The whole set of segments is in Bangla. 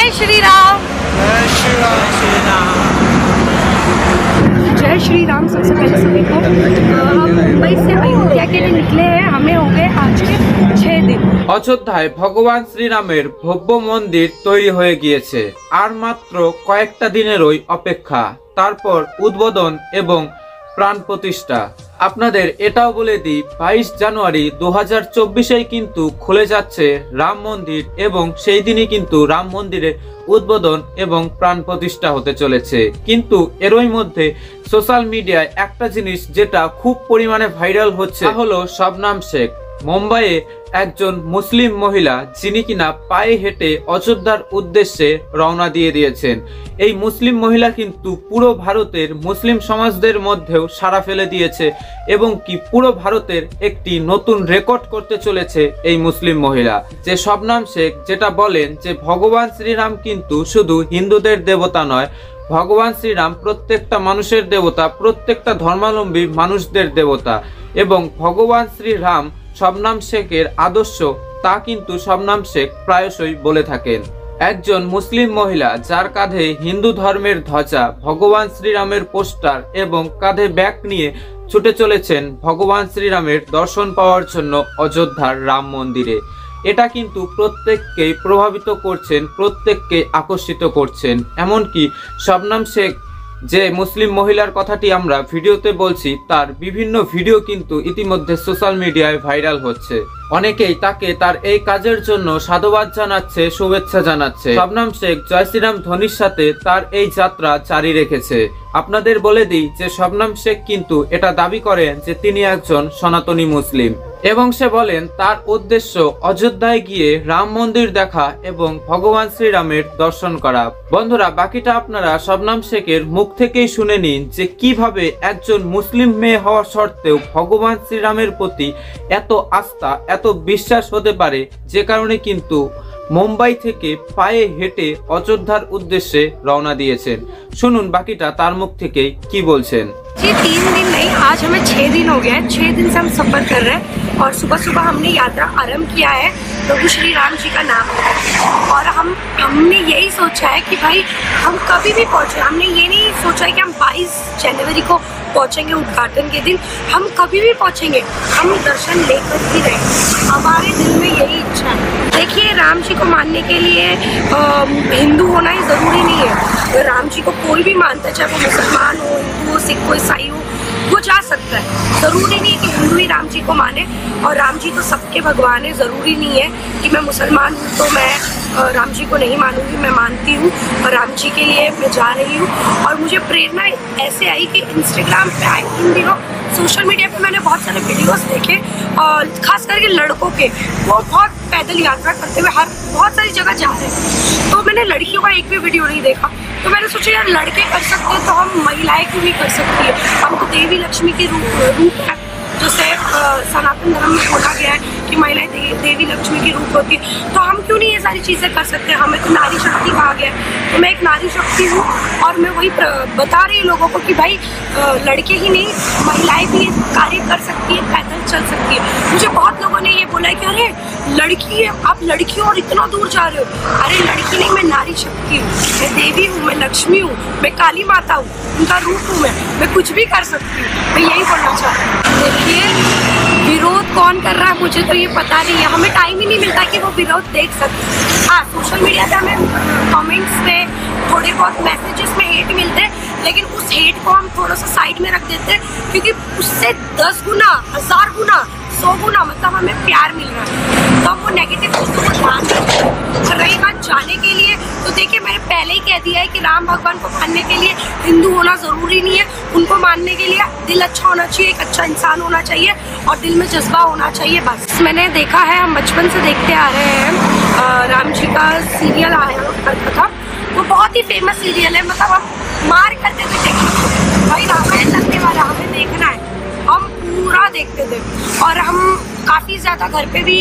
जय श्री राम। जय श्री राम। जय श्री राम। सबसे पहले सभी को हम मुंबई से अयोध्या के लिए निकले हैं। हमें हो गए आज के 6 दिन। অযোধ্যায় ভগবান শ্রীরামের ভব্য মন্দির তৈরি হয়ে গিয়েছে। আর মাত্র কয়েকটা দিনেরই অপেক্ষা, তারপর উদ্বোধন এবং প্রাণ প্রতিষ্ঠা। আপনাদের এটাও বলে দিই, 22 জানুয়ারি 2024 কিন্তু খুলে যাচ্ছে রাম মন্দির এবং সেই দিনই কিন্তু রাম মন্দিরে উদ্বোধন এবং প্রাণ প্রতিষ্ঠা হতে চলেছে। কিন্তু এরই মধ্যে সোশ্যাল মিডিয়ায় একটা জিনিস যেটা খুব পরিমাণে ভাইরাল হচ্ছে তা হলো শবনম শেখ। মুম্বাইয়ে একজন মুসলিম মহিলা যিনি কিনা পায়ে হেঁটে অযোধ্যার উদ্দেশ্যে রওনা দিয়ে দিয়েছেন। এই মুসলিম মহিলা কিন্তু পুরো ভারতের মুসলিম সমাজদের মধ্যেও সাড়া ফেলে দিয়েছে এবং কি পুরো ভারতের একটি নতুন রেকর্ড করতে চলেছে এই মুসলিম মহিলা। যে শবনম শেখ যেটা বলেন যে ভগবান শ্রীরাম কিন্তু শুধু হিন্দুদের দেবতা নয়, ভগবান শ্রীরাম প্রত্যেকটা মানুষের দেবতা, প্রত্যেকটা ধর্মাবলম্বী মানুষদের দেবতা। এবং ভগবান শ্রীরাম শবনম শেখের আদর্শ তা কিন্তু শবনম শেখ প্রায়শই বলে থাকেন। একজন মুসলিম মহিলা যার কাঁধে হিন্দু ধর্মের ধ্বজা, ভগবান শ্রীরামের পোস্টার এবং কাঁধে ব্যাগ নিয়ে ছুটে চলেছেন ভগবান শ্রীরামের দর্শন পাওয়ার জন্য অযোধ্যার রাম মন্দিরে। এটা কিন্তু প্রত্যেককেই প্রভাবিত করছেন, প্রত্যেককে আকর্ষিত করছেন। এমনকি শবনম শেখ যে মুসলিম মহিলার কথাটি আমরা ভিডিওতে বলছি, তার বিভিন্ন ভিডিও কিন্তু ইতিমধ্যে সোশ্যাল মিডিয়ায় ভাইরাল হচ্ছে। অনেকেই তাকে তার এই কাজের জন্য সাধুবাদ জানাচ্ছে, শুভেচ্ছা জানাচ্ছে। শবনম শেখ জয় শ্রীরাম ধ্বনির সাথে তার এই যাত্রা জারি রেখেছে। আপনাদের বলে দিই যে শবনম শেখ কিন্তু এটা দাবি করেন যে তিনি একজন সনাতনী মুসলিম এবং সে বলেন তার উদ্দেশ্য অযোধ্যায় গিয়ে রাম মন্দির দেখা এবং ভগবান শ্রীরামের দর্শন করা। বন্ধুরা, বাকিটা আপনারা শবনম শেখের মুখ থেকেই শুনে নিন যে কিভাবে একজন মুসলিম মেয়ে হওয়া সত্ত্বেও ভগবান শ্রীরামের প্রতি এত আস্থা, এত বিশ্বাস হতে পারে, যে কারণে কিন্তু মুম্বাই থেকে পায়ে হেঁটে অযোধ্যার উদ্দেশ্যে রওনা দিয়েছেন। শুনুন বাকিটা তার মুখ থেকেই কি বলছেন। जी 3 दिन नहीं, आज हमें 6 दिन हो गए हैं। 6 दिन से हम सफर कर रहे हैं और सुबह सुबह हमने यात्रा आरंभ किया है प्रभु श्री राम जी का नाम लेकर। और हमने यही सोचा है कि भाई हम कभी भी पहुंचे। हमने ये नहीं सोचा है कि हम 22 जनवरी को पहुंचेंगे उद्घाटन के दिन, हम कभी भी पहुंचेंगे, हम दर्शन लेकर ही रहेंगे। हमारे दिल में यही इच्छा है। देखिए, राम जी को मानने के लिए हिंदू होना ही ज़रूरी नहीं है। राम जी को कोई भी मानता है, चाहे वो मुसलमान हो, हिंदू हो, सिख हो, ईसाई हो, वो जा सकता है। ज़रूरी नहीं है कि हिंदू ही राम जी को माने। और राम जी तो सबके भगवान है। ज़रूरी नहीं है कि मैं मुसलमान हूँ तो मैं राम जी को नहीं मानूंगी। मैं मानती हूँ और राम जी के लिए मैं जा रही हूँ। और मुझे प्रेरणा ऐसे आई कि इंस्टाग्राम पे आई, इन दिनों सोशल मीडिया पे मैंने बहुत सारे वीडियोस देखे, और खास करके लड़कों के, वो बहुत पैदल यात्रा करते हुए हर बहुत सारी जगह जा रहे हैं। तो मैंने लड़कियों का एक भी वीडियो नहीं देखा। तो मैंने सोचा यार लड़के कर सकते हैं तो हम महिलाएं क्यों नहीं कर सकती है। हम तो देवी लक्ष्मी के रूप है, जैसे सनातन धर्म में बोला गया है कि महिलाएं देवी लक्ष्मी की रूप होती है, तो हम क्यों नहीं ये सारी चीज़ें कर सकते हैं। हमें तो नारी शक्ति कहा गया है, तो मैं एक नारी शक्ति हूँ और मैं वही बता रही हूँ लोगों को कि भाई लड़के ही नहीं, महिलाएं भी ये कार्य कर सकती है, पैदल चल सकती है। मुझे बहुत लोगों ने ये बोला है कि अरे लड़की है, आप लड़की हो और इतना दूर जा रहे हो। अरे लड़की नहीं, मैं नारी शक्ति हूँ, मैं देवी हूँ, मैं लक्ष्मी हूँ, मैं काली माता हूँ, उनका रूप हूँ। मैं कुछ भी कर सकती हूँ। मैं यही बोलना चाहती हूँ। देखिए, विरोध कौन कर रहा है मुझे तो ये पता नहीं है। हमें टाइम ही नहीं मिलता कि वो विरोध देख सके। हाँ, सोशल मीडिया पे हमें कमेंट्स पे थोड़े बहुत मैसेजेस में हेट मिलते हैं, लेकिन उस हेट को हम थोड़ा सा साइड में रख देते हैं, क्योंकि उससे 10 गुना, 1000 गुना, 100 गुना मतलब हमें प्यार मिल रहा है। तो हम वो नेगेटिव चीज़ों को ध्यान रखते हैं। और रही बात जाने के लिए, तो देखिए मैंने पहले ही कह दिया है कि राम भगवान को मानने के लिए हिंदू होना ज़रूरी नहीं है। उनको मानने के लिए दिल अच्छा होना चाहिए, एक अच्छा इंसान होना चाहिए और दिल में जज्बा होना चाहिए, बस। मैंने देखा है, हम बचपन से देखते आ रहे हैं, राम जी का सीरियल आया करता था, वो बहुत ही फेमस सीरियल है। मतलब हम मार करते थे देखने, भाई रामायण लगने वाला हमें देखना है, हम पूरा देखते थे। और हम काफ़ी ज़्यादा घर पे भी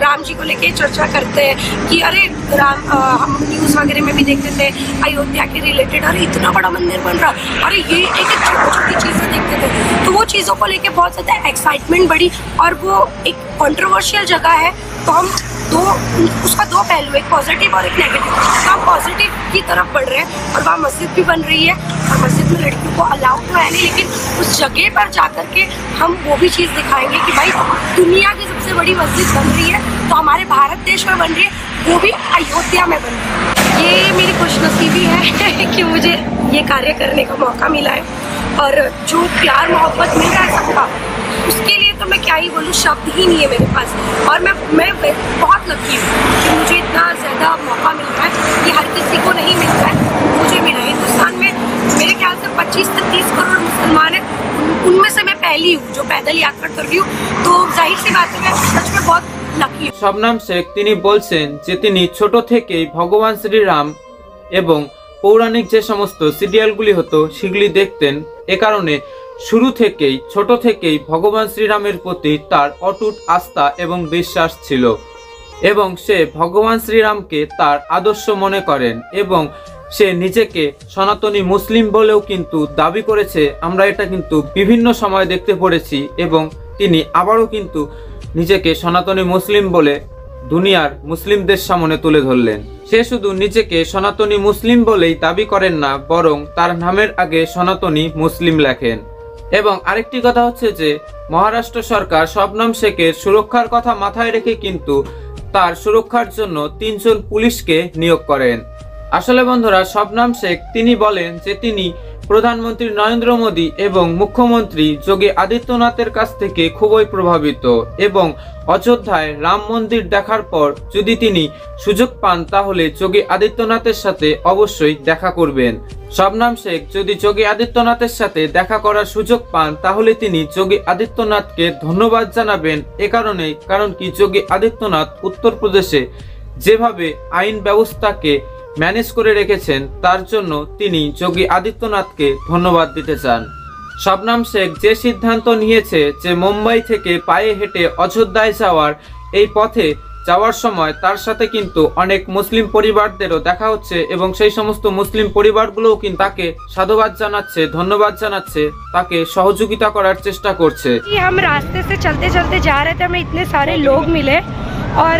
राम जी को लेके चर्चा करते हैं कि अरे राम, हम न्यूज़ वगैरह में भी देखते थे अयोध्या के रिलेटेड, अरे इतना बड़ा मंदिर बन रहा, अरे ये एक छोटी छोटी चीज़ें देखते थे। तो वो चीज़ों को लेके बहुत ज़्यादा एक्साइटमेंट बढ़ी और वो एक कंट्रोवर्शियल जगह है, तो हम उसका दो पहलू, एक पॉजिटिव और एक नेगेटिव। तो हम पॉजिटिव की तरफ बढ़ रहे हैं और वहाँ मस्जिद भी बन रही है और मस्जिद में लड़कियों को अलाउ तो है नहीं, लेकिन उस जगह पर जा करके हम वो भी चीज़ दिखाएंगे कि भाई दुनिया की सबसे बड़ी मस्जिद बन रही है तो हमारे भारत देश में बन रही है, वो भी अयोध्या में बन रही है। ये मेरी खुशनसीबी है कि मुझे ये कार्य करने का मौका मिला है और जो प्यार मोहब्बत मिल रहा है सबका, उसके लिए तो मैं क्या ही बोलूँ, शब्द ही नहीं है मेरे पास। और मैं बहुत लकी हूँ कि मुझे इतना ज़्यादा मौका मिल रहा है, ये हर किसी को नहीं मिलता है, मुझे मिला है। हिंदुस्तान में मेरे ख्याल से 25 से 30 करोड़ मुसलमान हैं, उनमें से मैं पहली हूँ जो पैदल यात्रा कर रही हूँ, तो जाहिर सी बात है मैं सच में बहुत লাকি। শবনম শেখ তিনি বলছেন যে তিনি ছোট থেকেই ভগবান শ্রীরাম এবং পৌরাণিক যে সমস্ত সিরিয়ালগুলি হতো সেগুলি দেখতেন। এ কারণে শুরু থেকেই ছোট থেকেই ভগবান শ্রীরামের প্রতি তার অটুট আস্থা এবং বিশ্বাস ছিল এবং সে ভগবান শ্রীরামকে তার আদর্শ মনে করেন এবং সে নিজেকে সনাতনী মুসলিম বলেও কিন্তু দাবি করেছে। আমরা এটা কিন্তু বিভিন্ন সময় দেখতে পড়েছি এবং তিনি আবারও কিন্তু নিজেকে সনাতনী মুসলিম বলে দুনিয়ার মুসলিমদের সামনে তুলে ধরলেন। সে শুধু নিজেকে সনাতনী মুসলিম বলেই দাবি করেন না, বরং তার নামের আগে সনাতনী মুসলিম লেখেন। এবং আরেকটি কথা হচ্ছে যে মহারাষ্ট্র সরকার শবনম শেখের সুরক্ষার কথা মাথায় রেখে কিন্তু তার সুরক্ষার জন্য 3 জন পুলিশকে নিয়োগ করেন। আসলে বন্ধুরা, শবনম শেখ তিনি বলেন যে তিনি প্রধানমন্ত্রী নরেন্দ্র মোদী এবং মুখ্যমন্ত্রী যোগী আদিত্যনাথের কাছ থেকে খুবই প্রভাবিত এবং অযোধ্যায় রাম মন্দির দেখার পর যদি তিনি সুযোগ পান তাহলে যোগী আদিত্যনাথের সাথে অবশ্যই দেখা করবেন। শবনম শেখ যদি যোগী আদিত্যনাথের সাথে দেখা করার সুযোগ পান তাহলে তিনি যোগী আদিত্যনাথকে ধন্যবাদ জানাবেন। এ কারণেই কারণ কি যোগী আদিত্যনাথ উত্তরপ্রদেশে যেভাবে আইন ব্যবস্থাকে ম্যানেজ করে রেখেছেন তার জন্য তিনি যোগী আদিত্যনাথকে ধন্যবাদ দিতে চান। শবনম শেখ যে সিদ্ধান্ত নিয়েছে যে মুম্বাই থেকে পায়ে হেঁটে অযোধ্যায় যাওয়ার এই পথে যাওয়ার সময় তার সাথে কিন্তু অনেক মুসলিম পরিবারদেরও দেখা হচ্ছে এবং সেই সমস্ত মুসলিম পরিবারগুলোও কিন্তু তাকে সাধুবাদ জানাচ্ছে, ধন্যবাদ জানাচ্ছে, তাকে সহযোগিতা করার চেষ্টা করছে। हम रास्ते से चलते चलते जा रहे थे, हमें इतने सारे लोग मिले और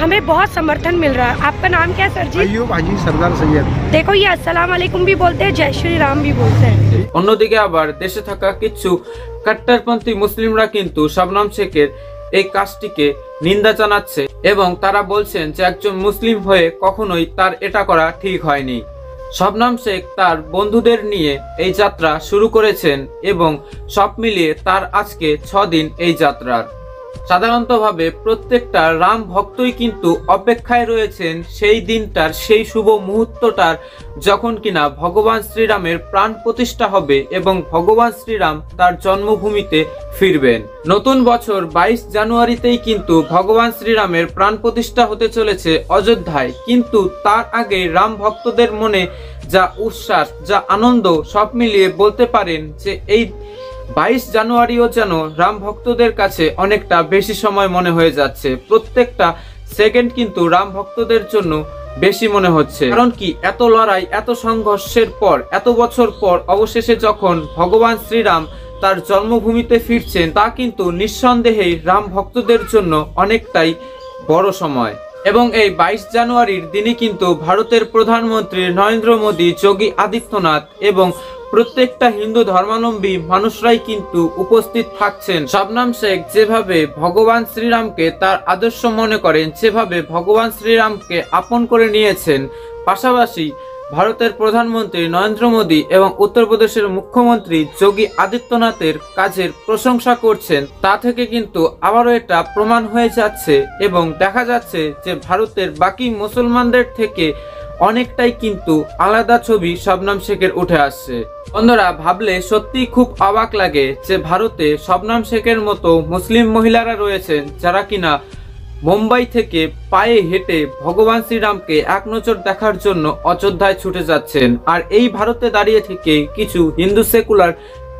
हमें बहुत समर्थन मिल रहा है। आपका नाम क्या सर जी? अय्यूब हाजी सरदार सैयद। देखो ये अस्सलाम वालेकुम भी बोलते हैं, जय श्री राम भी बोलते हैं। অন্যদিকে আবার দেশে থাকা কিছু কট্টরপন্থী মুসলিমরা কিন্তু শবনম শেখের এই কাজটিকে নিন্দা জানাচ্ছে এবং তারা বলছেন যে একজন মুসলিম হয়ে কখনোই তার এটা করা ঠিক হয়নি। শবনম শেখ তার বন্ধুদের নিয়ে এই যাত্রা শুরু করেছেন এবং সব মিলিয়ে তার আজকে 6 দিন এই যাত্রার। সাধারণতভাবে প্রত্যেকটা রাম ভক্তই কিন্তু অপেক্ষায় রয়েছেন সেই দিনটার, সেই শুভ মুহূর্তটার যখন কিনা ভগবান শ্রীরামের প্রাণ প্রতিষ্ঠা হবে এবং ভগবান শ্রীরাম তার জন্মভূমিতে ফিরবেন। নতুন বছর 22 জানুয়ারিতেই কিন্তু ভগবান শ্রীরামের প্রাণ প্রতিষ্ঠা হতে চলেছে অযোধ্যায়, কিন্তু তার আগে রাম ভক্তদের মনে যা উচ্ছ্বাস, যা আনন্দ, সব মিলিয়ে বলতে পারেন যে এই 22 জানুয়ারিও যেন রাম ভক্তদের কাছে অনেকটা বেশি সময় মনে হয়ে যাচ্ছে। প্রত্যেকটা সেকেন্ড কিন্তু রাম ভক্তদের জন্য বেশি মনে হচ্ছে। কারণ কি এত লড়াই, এত সংঘর্ষের পর, এত বছর পর অবশেষে যখন ভগবান শ্রীরাম তার জন্মভূমিতে ফিরছেন তা কিন্তু নিঃসন্দেহেই রাম ভক্তদের জন্য অনেকটাই বড় সময়। এবং এই 22 জানুয়ারির দিনে কিন্তু ভারতের প্রধানমন্ত্রী নরেন্দ্র মোদী, যোগী আদিত্যনাথ এবং প্রত্যেকটা হিন্দু ধর্মাবলম্বী মানুষরাই কিন্তু উপস্থিত থাকছেন। শবনম শেখ যেভাবে ভগবান শ্রীরামকে তার আদর্শ মনে করেন, যেভাবে ভগবান শ্রীরামকে আপন করে নিয়েছেন, পাশাপাশি ভারতের প্রধানমন্ত্রী নরেন্দ্র মোদী এবং উত্তরপ্রদেশের মুখ্যমন্ত্রী যোগী আদিত্যনাথের কাজের প্রশংসা করছেন, তা থেকে কিন্তু আবারও এটা প্রমাণ হয়ে যাচ্ছে এবং দেখা যাচ্ছে যে ভারতের বাকি মুসলমানদের থেকে অনেকটাই কিন্তু আলাদা ছবি শবনম শেখের উঠে আসছে। বন্ধুরা, ভাবলে সত্যি খুব অবাক লাগে যে ভারতে শবনম শেখের মতো মুসলিম মহিলারা রয়েছেন যারা কিনা মুম্বাই থেকে পায়ে হেঁটে ভগবান শ্রীরামকে এক নজর দেখার জন্য অযোধ্যায় ছুটে যাচ্ছেন। আর এই ভারতে দাঁড়িয়ে থেকে কিছু হিন্দু সেকুলার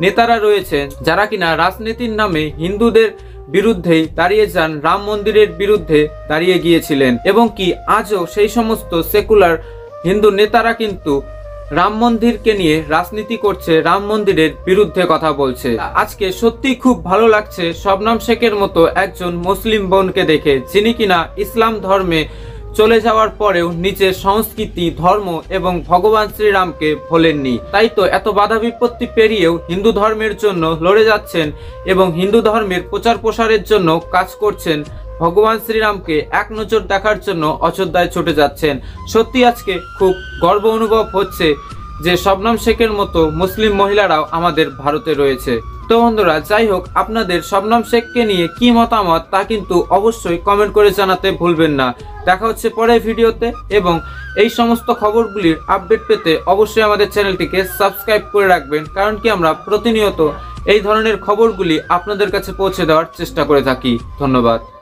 নেতারা রয়েছেন যারা কিনা রাজনীতির নামে হিন্দুদের বিরুদ্ধে দাঁড়িয়ে যান, রাম মন্দিরের বিরুদ্ধে দাঁড়িয়ে গিয়েছিলেন এবং কি আজও সেই সমস্ত সেকুলার হিন্দু নেতারা কিন্তু রাম মন্দিরকে নিয়ে রাজনীতি করছে, রাম মন্দিরের বিরুদ্ধে কথা বলছে। আজকে সত্যি খুব ভালো লাগছে শবনম শেখের মতো একজন মুসলিম বোনকে দেখে, যিনি কিনা ইসলাম ধর্মে চলে যাওয়ার পরেও নিজের সংস্কৃতি, ধর্ম এবং ভগবান শ্রীরামকে ভোলেননি। তাই তো এত বাধা বিপত্তি পেরিয়েও হিন্দু ধর্মের জন্য লড়ে যাচ্ছেন এবং হিন্দু ধর্মের প্রচার প্রসারের জন্য কাজ করছেন। ভগবান শ্রীরামকে এক নজর দেখার জন্য অযোধ্যায় ছুটে যাচ্ছেন। সত্যি আজকে খুব গর্ব অনুভব হচ্ছে যে শবনম শেখের মতো মুসলিম মহিলারাও আমাদের ভারতে রয়েছে। তো বন্ধুরা, যাই হোক, আপনাদের শবনম শেখকে নিয়ে কি মতামত তা কিন্তু অবশ্যই কমেন্ট করে জানাতে ভুলবেন না। দেখা হচ্ছে পরের ভিডিওতে, এবং এই সমস্ত খবরগুলির আপডেট পেতে অবশ্যই আমাদের চ্যানেলটিকে সাবস্ক্রাইব করে রাখবেন, কারণ কি আমরা প্রতিনিয়ত এই ধরনের খবরগুলি আপনাদের কাছে পৌঁছে দেওয়ার চেষ্টা করে থাকি। ধন্যবাদ।